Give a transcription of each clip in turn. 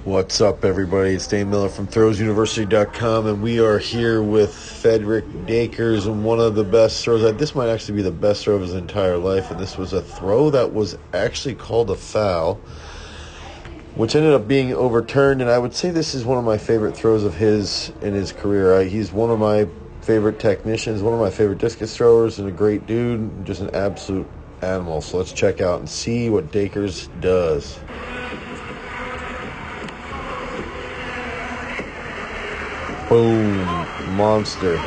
What's up, everybody? It's Dane Miller from throwsuniversity.com, and we are here with Fedrick Dacres and one of the best throws. This might actually be the best throw of his entire life, and this was a throw that was actually called a foul, which ended up being overturned, and I would say this is one of my favorite throws of his in his career. He's one of my favorite technicians, one of my favorite discus throwers, and a great dude, just an absolute animal. So let's check out and see what Dacres does. Boom. Monster.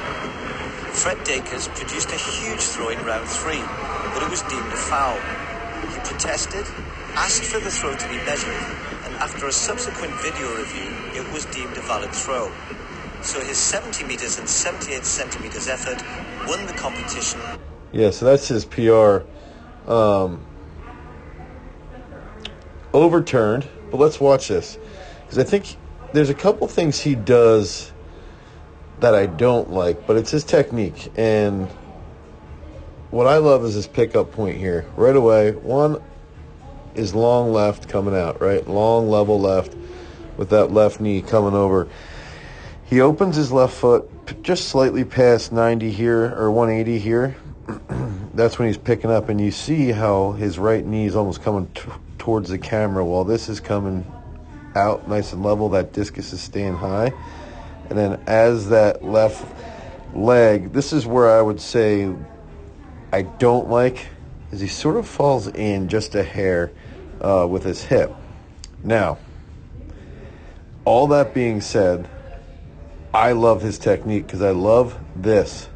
Fred Dacres produced a huge throw in round 3, but it was deemed a foul. He protested, asked for the throw to be measured, and after a subsequent video review, it was deemed a valid throw. So his 70 meters and 78 centimeters effort won the competition. Yeah, so that's his PR. Overturned, but let's watch this, because I think there's a couple things he does that I don't like, but it's his technique. And what I love is his pickup point here. Right away, one is long left coming out, right? Long level left with that left knee coming over. He opens his left foot just slightly past 90 here, or 180 here. That's when he's picking up, and you see how his right knee is almost coming towards the camera while this is coming out nice and level. That discus is staying high. And then as that left leg, this is where I would say I don't like, is he sort of falls in just a hair with his hip. Now, all that being said, I love his technique because I love this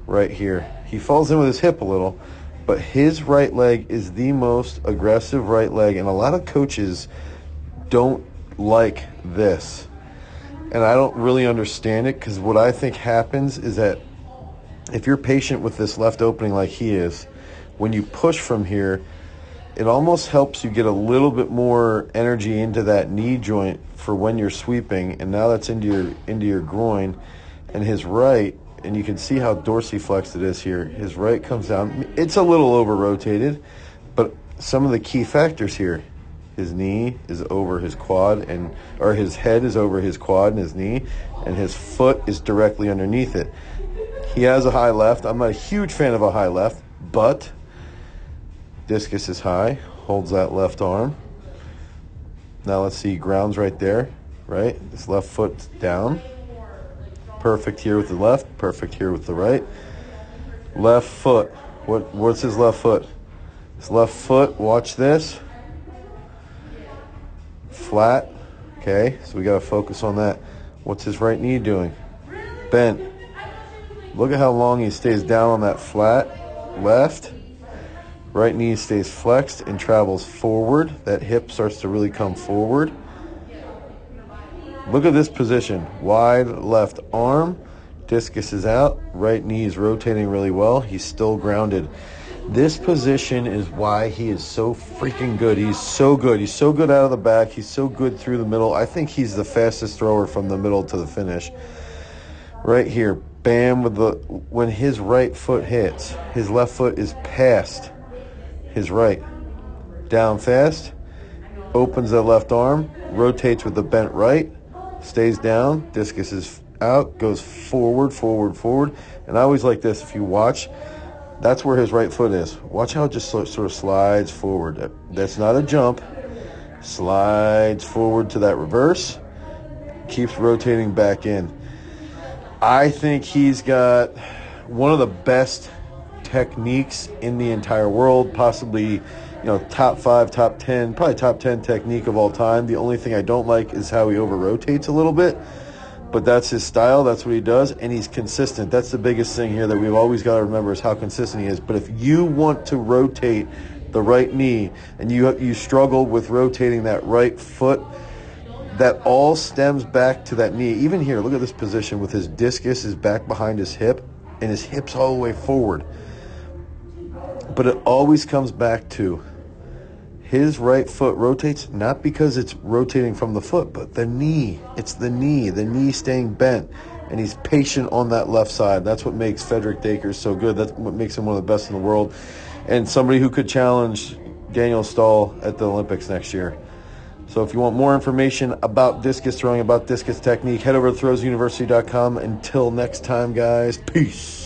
right here. He falls in with his hip a little, but his right leg is the most aggressive right leg, and a lot of coaches don't like this. And I don't really understand it, because what I think happens is that if you're patient with this left opening like he is, when you push from here, it almost helps you get a little bit more energy into that knee joint for when you're sweeping, and now that's into your groin. And his right, and you can see how dorsiflexed it is here, his right comes down. It's a little over-rotated, but some of the key factors here, his knee is over his quad, or his head is over his quad and his knee, and his foot is directly underneath it. He has a high left. I'm not a huge fan of a high left, but discus is high, holds that left arm. Now let's see, grounds right there, right? This left foot's down. Perfect here with the left, perfect here with the right. Left foot, what's his left foot? His left foot, watch this. Flat. Okay, so we got to focus on that. What's his right knee doing? Bent. Look at how long he stays down on that flat left. Right knee stays flexed and travels forward. That hip starts to really come forward. Look at this position. Wide left arm. Discus is out. Right knee is rotating really well. He's still grounded. This position is why he is so freaking good. He's so good. He's so good out of the back. He's so good through the middle. I think he's the fastest thrower from the middle to the finish. Right here, bam, when his right foot hits, his left foot is past his right. Down fast, opens the left arm, rotates with the bent right, stays down, discus is out, goes forward, forward, forward. And I always like this, if you watch, that's where his right foot is. Watch how it just sort of slides forward. That's not a jump. Slides forward to that reverse. Keeps rotating back in. I think he's got one of the best techniques in the entire world. Possibly, top 5, top 10, probably top 10 technique of all time. The only thing I don't like is how he over-rotates a little bit. But that's his style, that's what he does, and he's consistent. That's the biggest thing here that we've always got to remember, is how consistent he is. But if you want to rotate the right knee and you struggle with rotating that right foot, that all stems back to that knee. Even here, look at this position with his discus is back behind his hip, and his hip's all the way forward. But it always comes back to his right foot rotates, not because it's rotating from the foot, but the knee. It's the knee staying bent, and he's patient on that left side. That's what makes Fedrick Dacres so good. That's what makes him one of the best in the world, and somebody who could challenge Daniel Stahl at the Olympics next year. So if you want more information about discus throwing, about discus technique, head over to throwsuniversity.com. Until next time, guys, peace.